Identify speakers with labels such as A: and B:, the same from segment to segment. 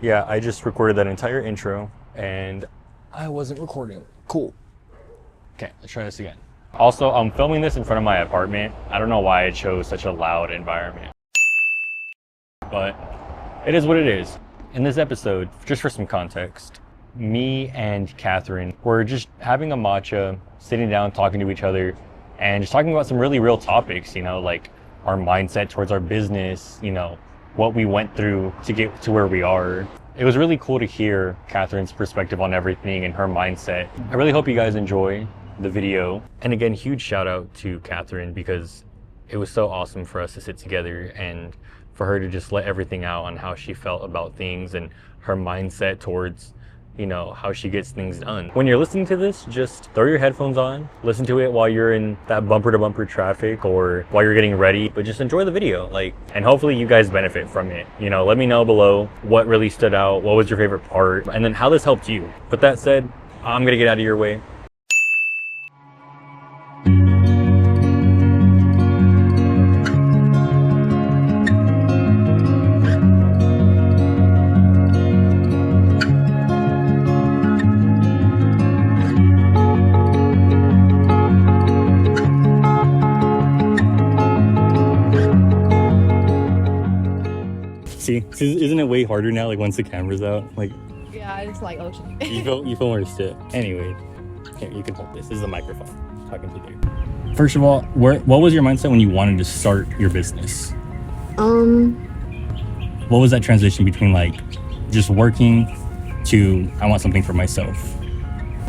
A: Yeah, I just recorded that entire intro and I wasn't recording. Cool. Okay, let's try this again. Also, I'm filming this in front of my apartment. I don't know why I chose such a loud environment, but it is what it is. In this episode, just for some context, me and Catherine were just having a matcha, sitting down, talking to each other, and just talking about some really real topics, like our mindset towards our business, what we went through to get to where we are. It was really cool to hear Catherine's perspective on everything and her mindset. I really hope you guys enjoy the video. And again, huge shout out to Catherine because it was so awesome for us to sit together and for her to just let everything out on how she felt about things and her mindset towards how she gets things done. When you're listening to this, just throw your headphones on, listen to it while you're in that bumper to bumper traffic or while you're getting ready, but just enjoy the video. And hopefully you guys benefit from it. Let me know below what really stood out, what was your favorite part, and then how this helped you. With that said, I'm gonna get out of your way. See, isn't it way harder now? Once the camera's out,
B: Yeah, it's like, oh shit.
A: you feel more stiff. Anyway, here, you can hold this. This is a microphone. Talking to you. First of all, what was your mindset when you wanted to start your business? What was that transition between just working to I want something for myself?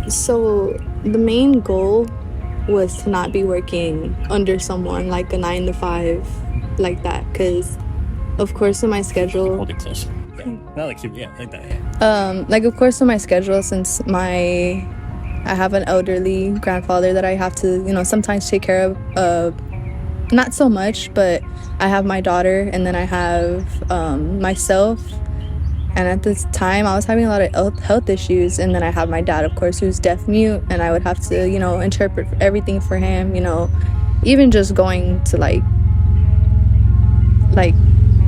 B: So the main goal was to not be working under someone like a 9 to 5 like that, because of course in my schedule,
A: Hold it closer. Yeah, not like super. Yeah, like that. Yeah.
B: of course in my schedule, since I have an elderly grandfather that I have to sometimes take care of, not so much, but I have my daughter and then I have myself, and at this time I was having a lot of health issues, and then I have my dad, of course, who's deaf mute, and I would have to interpret everything for him, even just going to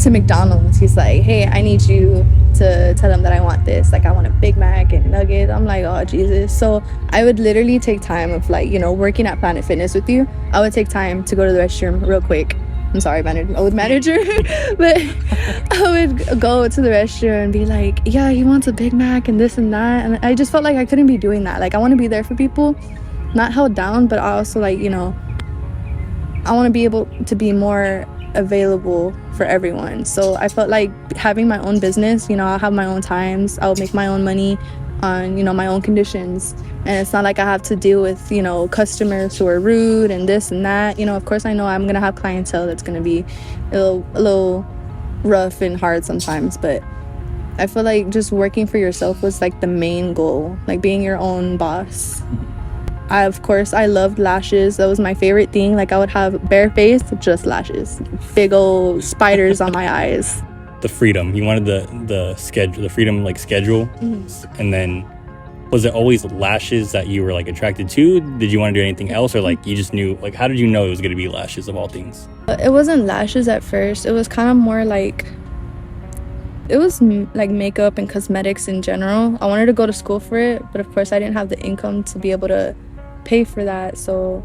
B: to McDonald's. He's like, hey, I need you to tell them that I want this, I want a Big Mac and nuggets. I'm like, oh Jesus. So I would literally take time of working at Planet Fitness with you. I would take time to go to the restroom real quick. I'm sorry, old manager. But I would go to the restroom and be like, yeah, he wants a Big Mac and this and that, and I just felt like I couldn't be doing that. I want to be there for people, not held down, but I also I want to be able to be more available for everyone. So I felt like having my own business, I'll have my own times, I'll make my own money on my own conditions, and it's not like I have to deal with customers who are rude and this and that. Of course I know I'm gonna have clientele that's gonna be a little rough and hard sometimes, but I feel like just working for yourself was the main goal, being your own boss. Of course, I loved lashes. That was my favorite thing. I would have bare face, just lashes. Big old spiders on my eyes.
A: The freedom. You wanted the schedule, the freedom schedule.
B: Mm-hmm.
A: And then was it always lashes that you were attracted to? Did you want to do anything else, or you just knew, how did you know it was going to be lashes of all things?
B: It wasn't lashes at first. It was kind of more it was makeup and cosmetics in general. I wanted to go to school for it, but of course I didn't have the income to be able to pay for that. So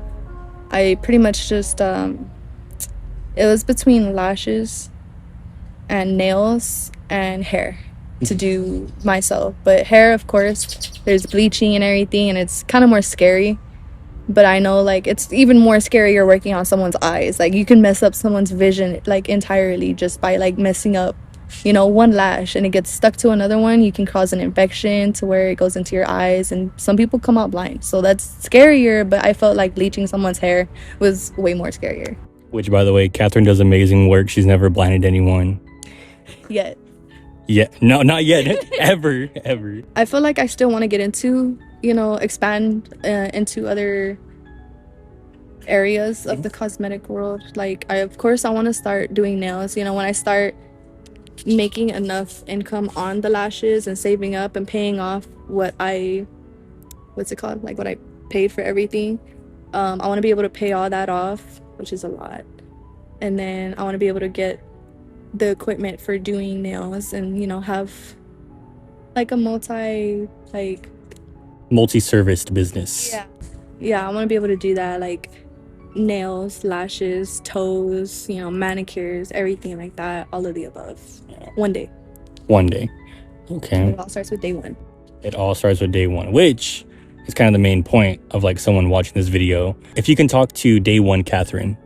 B: I pretty much just it was between lashes and nails and hair to do myself. But hair, of course, there's bleaching and everything, and it's kind of more scary. But I know it's even more scarier working on someone's eyes. You can mess up someone's vision entirely just by messing up one lash, and it gets stuck to another one. You can cause an infection to where it goes into your eyes, and some people come out blind. So that's scarier, but I felt like bleaching someone's hair was way more scarier.
A: Which, by the way, Catherine does amazing work. She's never blinded anyone.
B: Yet.
A: Yeah, no, not yet. ever.
B: I feel like I still want to get into, expand into other areas of the cosmetic world. Of course I want to start doing nails. When I start making enough income on the lashes and saving up and paying off what I paid for everything, I want to be able to pay all that off, which is a lot, and then I want to be able to get the equipment for doing nails and have like a multi, like,
C: multi-serviced business.
B: yeah, I want to be able to do that, like nails, lashes, toes, manicures, everything like that, all of the above. One day.
C: One day. Okay.
B: It all starts with day one.
C: It all starts with day one, which is kind of the main point of like someone watching this video. If you can talk to day one Kathrine,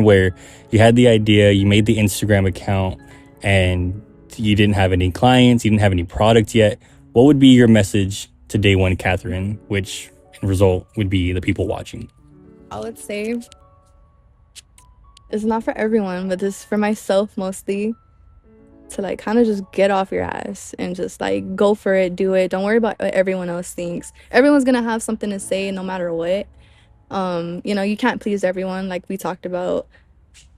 C: where you had the idea, you made the Instagram account, and you didn't have any clients, you didn't have any product yet, what would be your message to day one Kathrine, which in result would be the people watching?
B: I would say it's not for everyone, but this is for myself mostly, to like kind of just get off your ass and just like go for it, do it. Don't worry about what everyone else thinks. Everyone's gonna have something to say no matter what. You can't please everyone, like we talked about.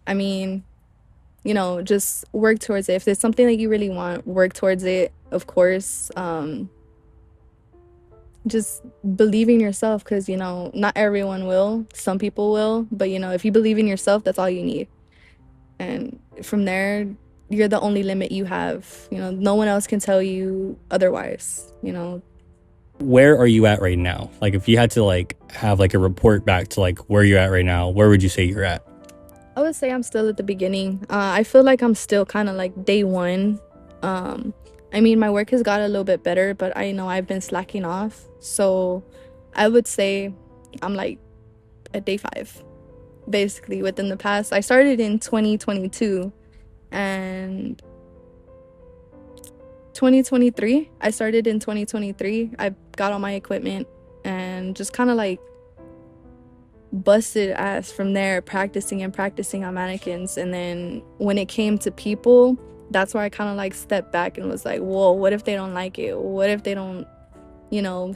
B: I mean, just work towards it. If there's something that you really want, work towards it, of course. Just believe in yourself, because not everyone will. Some people will, but if you believe in yourself, that's all you need. And from there, you're the only limit you have. No one else can tell you otherwise.
C: Where are you at right now? Like if you had to like have like a report back to like where you're at right now, where would you say you're at?
B: I would say I'm still at the beginning. I feel like I'm still kind of like day one. I mean, my work has got a little bit better, but I know I've been slacking off. So I would say I'm like at day 5, basically, within the past. I started in 2022, and 2023, I started in 2023. I got all my equipment and just kind of like busted ass from there, practicing on mannequins. And then when it came to people, that's where I kind of like stepped back and was like, whoa, what if they don't like it? What if they don't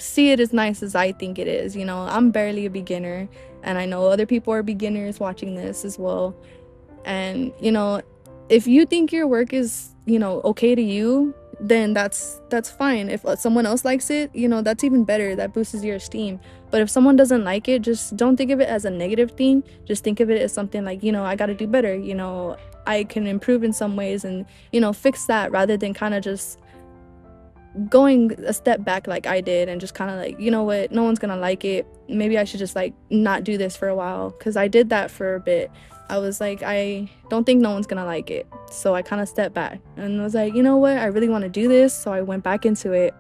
B: see it as nice as I think it is? I'm barely a beginner, and I know other people are beginners watching this as well. And if you think your work is okay to you, then that's fine. If someone else likes it, that's even better. That boosts your esteem. But if someone doesn't like it, just don't think of it as a negative thing. Just think of it as something like, I got to do better. I can improve in some ways, and fix that, rather than kind of just going a step back like I did, and just kind of like, what, no one's gonna like it, maybe I should just like not do this for a while. Because I did that for a bit. I was like, I don't think no one's gonna like it, so I kind of stepped back and was like, what, I really want to do this. So I went back into it,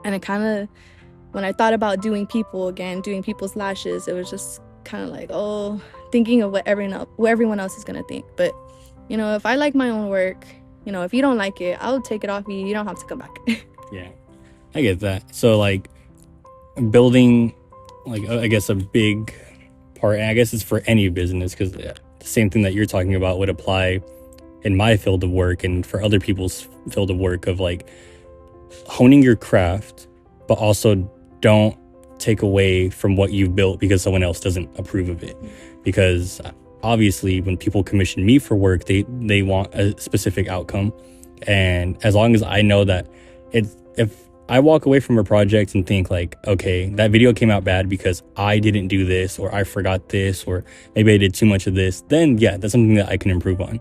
B: and it kind of, when I thought about doing people's lashes, it was just kind of like, oh, thinking of what everyone else is gonna think. But if I like my own work, if you don't like it, I'll take it off you. You don't have to come back.
C: Yeah, I get that. So like building, like I guess a big part, and I guess it's for any business, because the same thing that you're talking about would apply in my field of work and for other people's field of work, of like honing your craft, but also don't take away from what you've built because someone else doesn't approve of it. Because obviously when people commission me for work, they want a specific outcome, and as long as I know that if I walk away from a project and think like, okay, that video came out bad because I didn't do this, or I forgot this, or maybe I did too much of this, then yeah, that's something that I can improve on.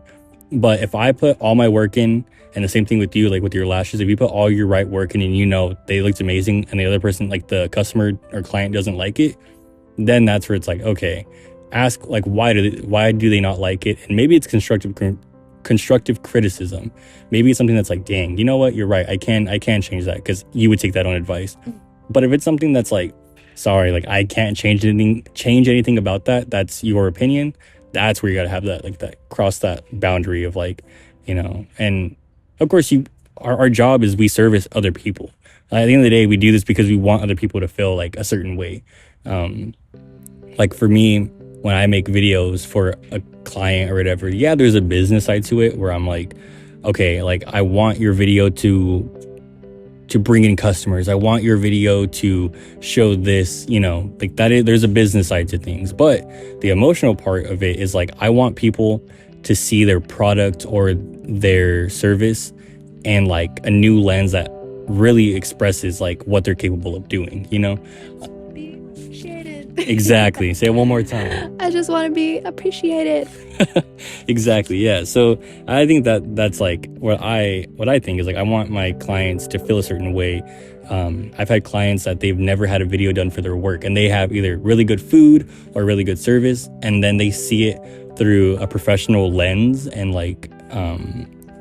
C: But if I put all my work in, and the same thing with you, like with your lashes, if you put all your right work in and they looked amazing, and the other person, like the customer or client, doesn't like it, then that's where it's like, okay, ask like why do they not like it? And maybe it's constructive criticism. Maybe it's something that's like, dang, you know what, you're right, I can change that, because you would take that on advice. But if it's something that's like, sorry, like I can't change anything about that, that's your opinion, that's where you gotta have that, like that, cross that boundary of like, and of course our job is we service other people. At the end of the day, we do this because we want other people to feel like a certain way. Like for me, when I make videos for a client or whatever, yeah, there's a business side to it where I'm like, okay, like I want your video to bring in customers. I want your video to show this, like there's a business side to things. But the emotional part of it is like, I want people to see their product or their service and like a new lens that really expresses like what they're capable of doing,
B: Be appreciated.
C: Exactly. Say it one more time.
B: I just want to be appreciated.
C: Exactly. Yeah. So I think that's like what I think is like I want my clients to feel a certain way. I've had clients that they've never had a video done for their work, and they have either really good food or really good service, and then they see it through a professional lens, and like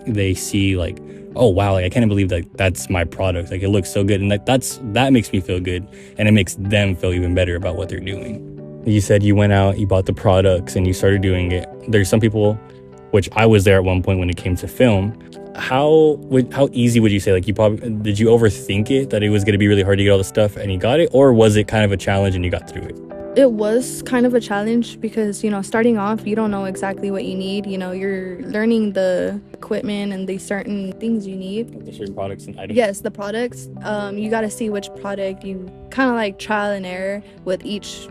C: they see like, oh wow, like I can't believe that that's my product. Like it looks so good, and that makes me feel good, and it makes them feel even better about what they're doing. You said you went out, you bought the products, and you started doing it. There's some people, which I was there at one point when it came to film. How easy would you say, like, did you overthink it, that it was going to be really hard to get all the stuff and you got it, or was it kind of a challenge and you got through it?
B: It was kind of a challenge because, starting off, you don't know exactly what you need. You're learning the equipment and the certain things you need.
C: The certain products and items?
B: Yes, the products. You got to see which product you kind of like trial and error with each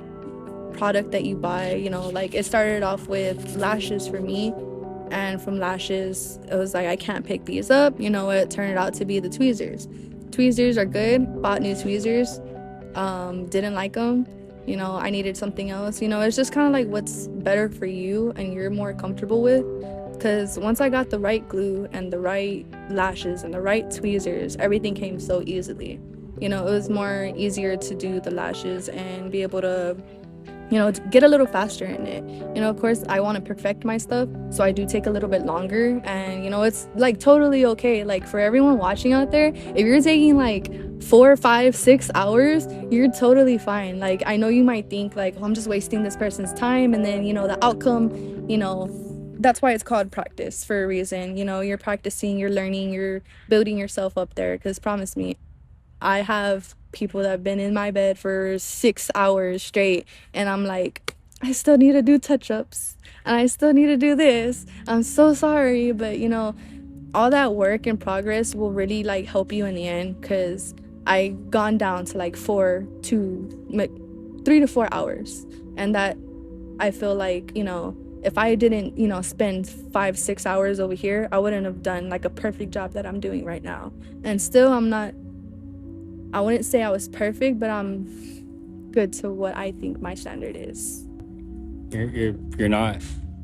B: product that you buy. Like it started off with lashes for me, and from lashes, it was like, I can't pick these up. It turned out to be the tweezers. Tweezers are good. Bought new tweezers. Didn't like them. I needed something else. It's just kind of like what's better for you and you're more comfortable with. Because once I got the right glue and the right lashes and the right tweezers, everything came so easily. It was more easier to do the lashes and be able to, get a little faster in it. Of course, I want to perfect my stuff, so I do take a little bit longer. And, it's like totally okay. Like for everyone watching out there, if you're taking like 4, 5, 6 hours, you're totally fine. Like I know you might think like, oh, I'm just wasting this person's time, and then the outcome, that's why it's called practice for a reason. You're practicing, you're learning, you're building yourself up there. Because promise me, I have people that have been in my bed for 6 hours straight, and I'm like, I still need to do touch-ups and I still need to do this. I'm so sorry, but all that work and progress will really like help you in the end. Because I gone down to like 3 to 4 hours, and that I feel like if I didn't spend 5, 6 hours over here, I wouldn't have done like a perfect job that I'm doing right now. And still, I wouldn't say I was perfect, but I'm good to what I think my standard is.
C: You're not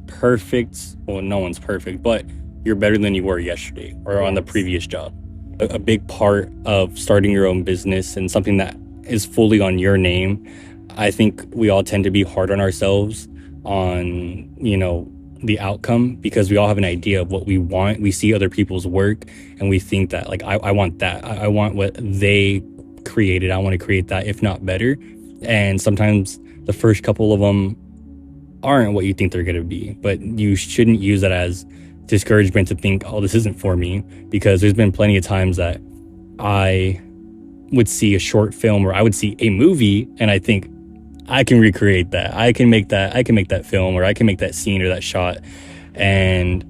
C: perfect. Well, no one's perfect, but you're better than you were yesterday or on the previous job. A big part of starting your own business and something that is fully on your name, I think we all tend to be hard on ourselves on, the outcome, because we all have an idea of what we want. We see other people's work and we think that like, I want that. I want what they created. I want to create that, if not better. And sometimes the first couple of them aren't what you think they're going to be, but you shouldn't use that as discouragement to think, oh, this isn't for me, because there's been plenty of times that I would see a short film or I would see a movie and I think, I can recreate that. I can make that film, or I can make that scene or that shot. And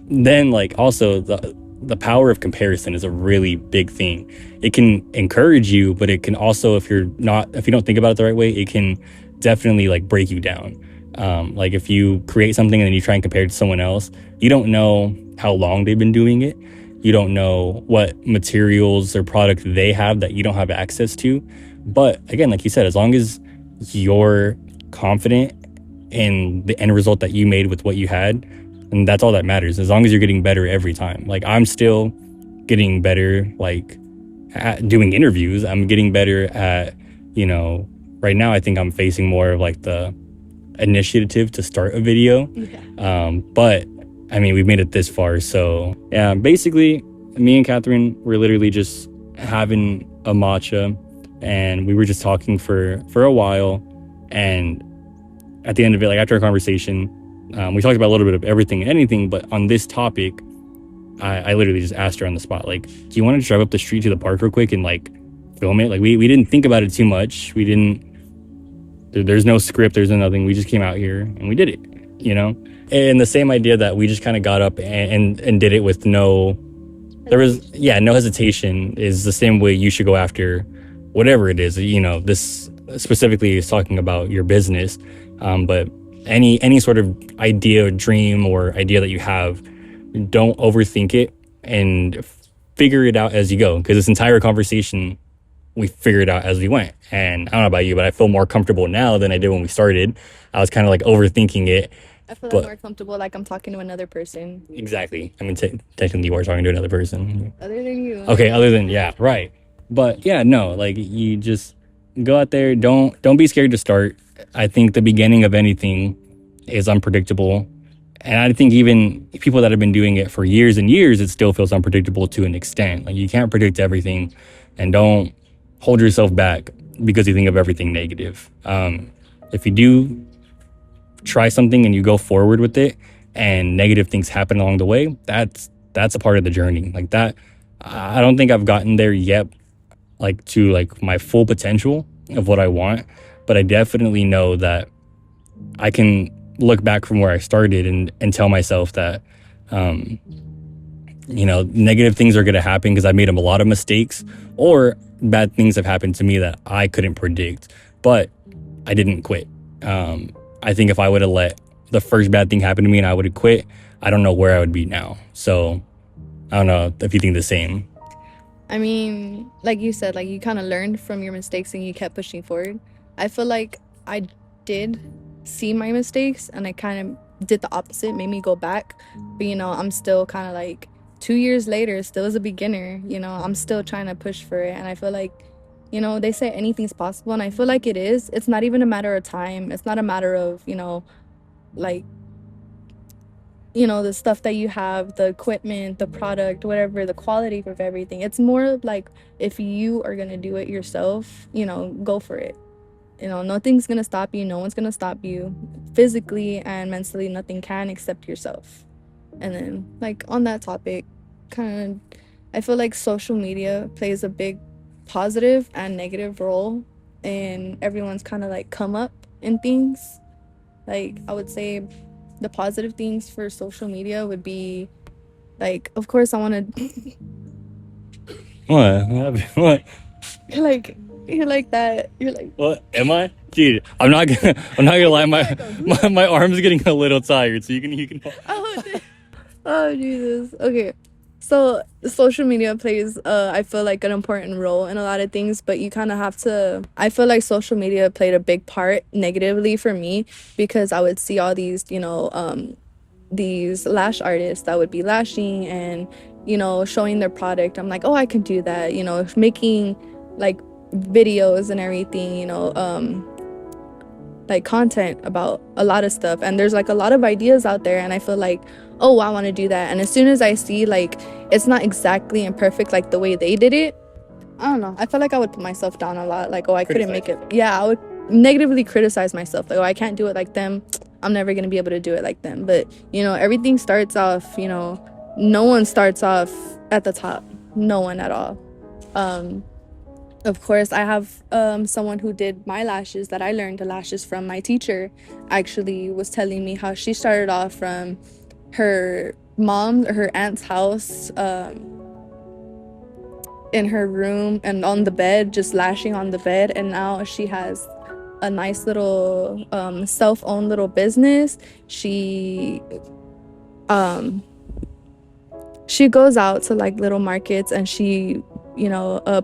C: then like also the power of comparison is a really big thing. It can encourage you, but it can also, if you don't think about it the right way, it can definitely like break you down. Like if you create something and then you try and compare it to someone else, you don't know how long they've been doing it. You don't know what materials or product they have that you don't have access to. But again, like you said, as long as you're confident in the end result that you made with what you had, and that's all that matters. As long as you're getting better every time. Like I'm still getting better, like at doing interviews. I'm getting better at, right now I think I'm facing more of like the initiative to start a video. Yeah. But I mean, we've made it this far. So yeah, basically me and Kathrine were literally just having a matcha, and we were just talking for a while. And at the end of it, like after our conversation, we talked about a little bit of everything and anything, but on this topic, I literally just asked her on the spot, like, do you want to drive up the street to the park real quick and like film it? Like we didn't think about it too much. There's no script, there's nothing. We just came out here and we did it, And the same idea that we just kind of got up and did it with no hesitation is the same way you should go after whatever it is. This specifically is talking about your business, but any sort of idea or dream or idea that you have, don't overthink it and figure it out as you go, because this entire conversation we figured it out as we went. And I don't know about you, but I feel more comfortable now than I did when we started. I was kind of like overthinking it.
B: I feel
C: But-
B: more comfortable, like I'm talking to another person
C: Exactly. I mean, technically you are talking to another person.
B: other than you.
C: Okay, other than, yeah, right. But yeah, no, like you just go out there. Don't be scared to start. I think the beginning of anything is unpredictable. And I think even people that have been doing it for years and years, it still feels unpredictable to an extent. Like you can't predict everything, and don't hold yourself back because you think of everything negative. If you do try something and you go forward with it and negative things happen along the way, that's a part of the journey. Like that, I don't think I've gotten there yet, like to like my full potential of what I want, but I definitely know that I can look back from where I started and tell myself that negative things are going to happen because I made a lot of mistakes, or bad things have happened to me that I couldn't predict, but I didn't quit. I think if I would have let the first bad thing happen to me and I would have quit, I don't know where I would be now. So I don't know if you think the same.
B: I mean, like you said, like you kind of learned from your mistakes and you kept pushing forward. I feel like I did see my mistakes and I kind of did the opposite, made me go back. But, I'm still kind of like 2 years later, still as a beginner, I'm still trying to push for it. And I feel like, they say anything's possible. And I feel like it is. It's not even a matter of time. It's not a matter of, like, the stuff that you have, the equipment, the product, whatever, the quality of everything. It's more like if you are going to do it yourself, go for it. Nothing's going to stop you. No one's going to stop you physically and mentally. Nothing can except yourself. And then, like, on that topic, I feel like social media plays a big positive and negative role in everyone's kind of like come up in things. Like, I would say the positive things for social media would be, like, of course, I want to...
C: What?
B: You're like that. You're like...
C: What? Am I? Dude, I'm not gonna lie. My arm's getting a little tired, so you can.
B: Oh, Jesus. Okay. So social media plays, I feel like, an important role in a lot of things, but you kind of have to... I feel like social media played a big part negatively for me because I would see all these, these lash artists that would be lashing and, showing their product. I'm like, oh, I can do that, making like videos and everything, like content about a lot of stuff. And there's like a lot of ideas out there, and I feel like, oh, I want to do that. And as soon as I see like it's not exactly and perfect like the way they did it, I don't know, I feel like I would put myself down a lot. Like, oh, I couldn't make it. Yeah, I would negatively criticize myself. Like, oh, I can't do it like them. I'm never going to be able to do it like them. But, everything starts off, no one starts off at the top. No one at all. Of course, I have someone who did my lashes that I learned the lashes from. My teacher actually was telling me how she started off from her mom or her aunt's house, in her room and on the bed, just lashing on the bed. And now she has a nice little self-owned little business. She goes out to like little markets and she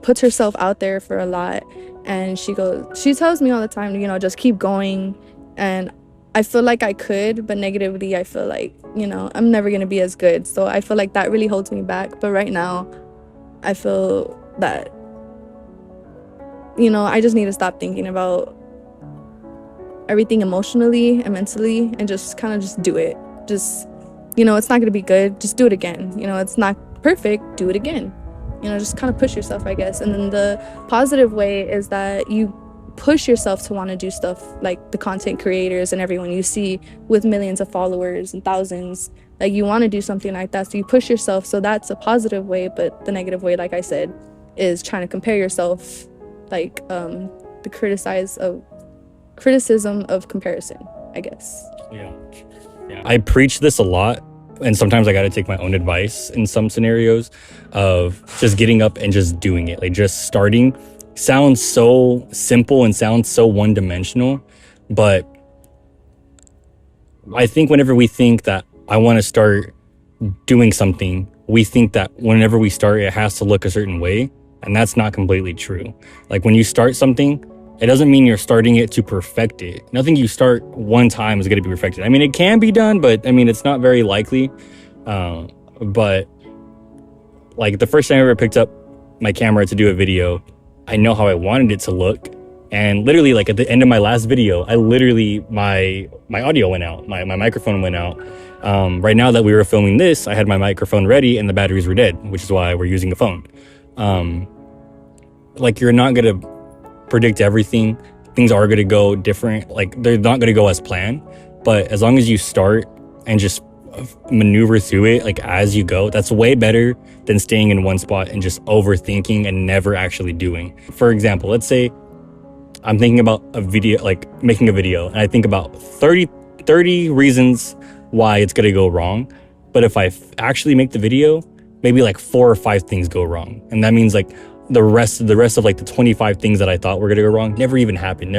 B: puts herself out there for a lot. And she tells me all the time, just keep going. And I feel like I could, but negatively I feel like, I'm never going to be as good. So I feel like that really holds me back. But right now I feel that, I just need to stop thinking about everything emotionally and mentally and just kind of just do it. Just, it's not going to be good. Just do it again. It's not perfect. Do it again. Just kind of push yourself, I guess. And then the positive way is that you push yourself to want to do stuff like the content creators and everyone you see with millions of followers and thousands. Like, you want to do something like that, so you push yourself. So that's a positive way. But the negative way, like I said, is trying to compare yourself, like the criticism of comparison, I guess.
C: Yeah. I preach this a lot, and sometimes I got to take my own advice in some scenarios of just getting up and just doing it. Like, just starting sounds so simple and sounds so one-dimensional, but I think whenever we think that I want to start doing something, we think that whenever we start, it has to look a certain way. And that's not completely true. Like when you start something, it doesn't mean you're starting it to perfect it. Nothing you start one time is going to be perfected. I mean, it can be done, but I mean, it's not very likely. But like the first time I ever picked up my camera to do a video, I know how I wanted it to look. And literally like at the end of my last video, my audio went out, my microphone went out. Right now that we were filming this, I had my microphone ready and the batteries were dead, which is why we're using a phone. Like you're not going to predict everything. Things are going to go different. Like they're not going to go as planned, but as long as you start and just maneuver through it like as you go, that's way better than staying in one spot and just overthinking and never actually doing. For example, let's say I'm thinking about a video, like making a video, and I think about 30 reasons why it's going to go wrong. But if I actually make the video, maybe like 4 or 5 things go wrong. And that means like the rest of like the 25 things that I thought were going to go wrong never even happened.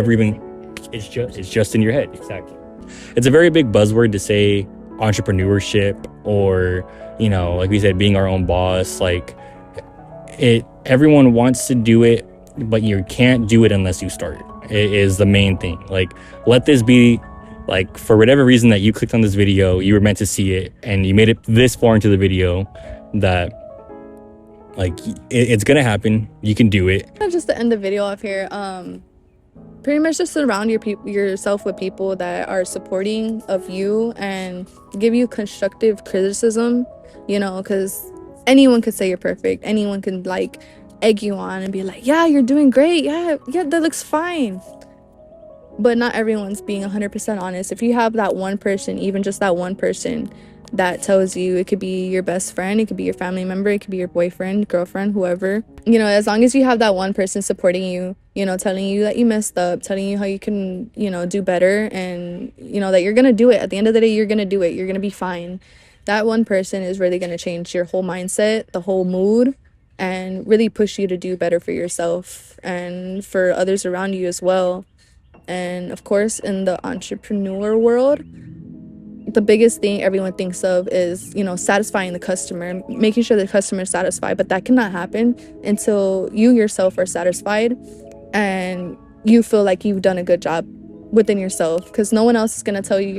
C: It's just in your head. Exactly. It's a very big buzzword to say entrepreneurship, or, you know, like we said, being our own boss. Like everyone wants to do it, but you can't do it unless you start. It is the main thing. Like, let this be, like, for whatever reason that you clicked on this video, you were meant to see it and you made it this far into the video, that like it's gonna happen. You can do it.
B: Just to end the video off here, pretty much just surround yourself with people that are supporting of you and give you constructive criticism, you know, because anyone could say you're perfect. Anyone can like egg you on and be like, yeah, you're doing great, yeah, that looks fine. But not everyone's being 100% honest. If you have that one person, even just that one person that tells you, it could be your best friend, it could be your family member, it could be your boyfriend, girlfriend, whoever, you know, as long as you have that one person supporting you, you know, telling you that you messed up, telling you how you can, you know, do better, and, you know, that you're gonna do it. At the end of the day, you're gonna do it. You're gonna be fine. That one person is really gonna change your whole mindset, the whole mood, and really push you to do better for yourself and for others around you as well. And of course, in the entrepreneur world, the biggest thing everyone thinks of is, you know, satisfying the customer, making sure the customer is satisfied. But that cannot happen until you yourself are satisfied and you feel like you've done a good job within yourself, because no one else is going to tell you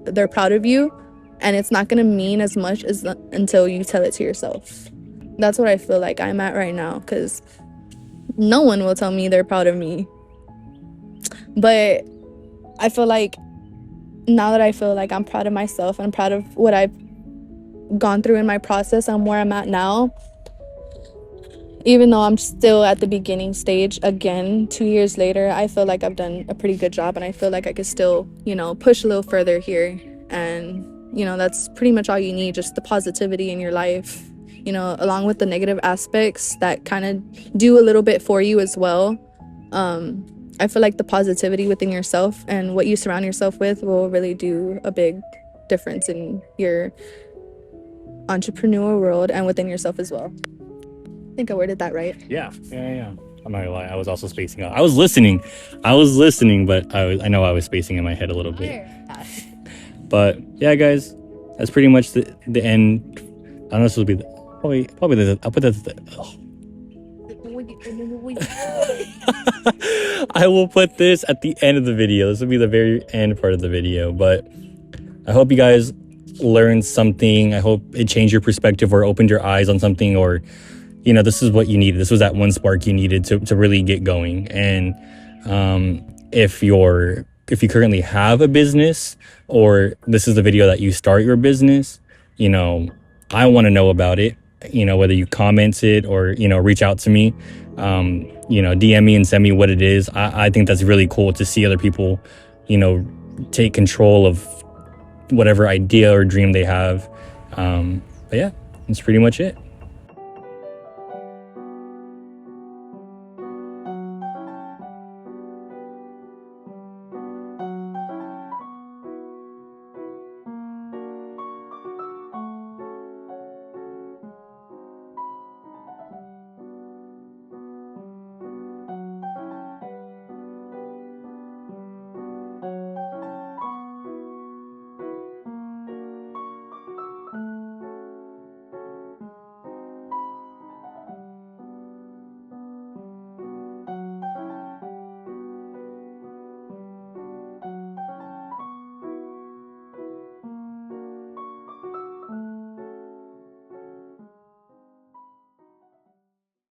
B: they're proud of you, and it's not going to mean as much as until you tell it to yourself. That's what I feel like I'm at right now, because no one will tell me they're proud of me. But I feel like now that I feel like I'm proud of myself and proud of what I've gone through in my process and where I'm at now, even though I'm still at the beginning stage again 2 years later, I feel like I've done a pretty good job, and I feel like I could still, you know, push a little further here. And, you know, that's pretty much all you need, just the positivity in your life, you know, along with the negative aspects that kind of do a little bit for you as well. I feel like the positivity within yourself and what you surround yourself with will really do a big difference in your entrepreneur world and within yourself as well. I think I worded that right.
C: Yeah. I'm not gonna lie, I was also spacing out. I was listening, but I know I was spacing in my head a little bit. But yeah, guys, that's pretty much the end. I don't know if this will be probably I'll put that. I will put this at the end of the video. This will be the very end part of the video. But I hope you guys learned something. I hope it changed your perspective or opened your eyes on something, or, you know, this is what you needed. This was that one spark you needed to really get going. And if you currently have a business, or this is the video that you start your business, you know, I want to know about it. You know, whether you commented or, you know, reach out to me, you know, DM me and send me what it is. I think that's really cool to see other people, you know, take control of whatever idea or dream they have. But yeah, that's pretty much it.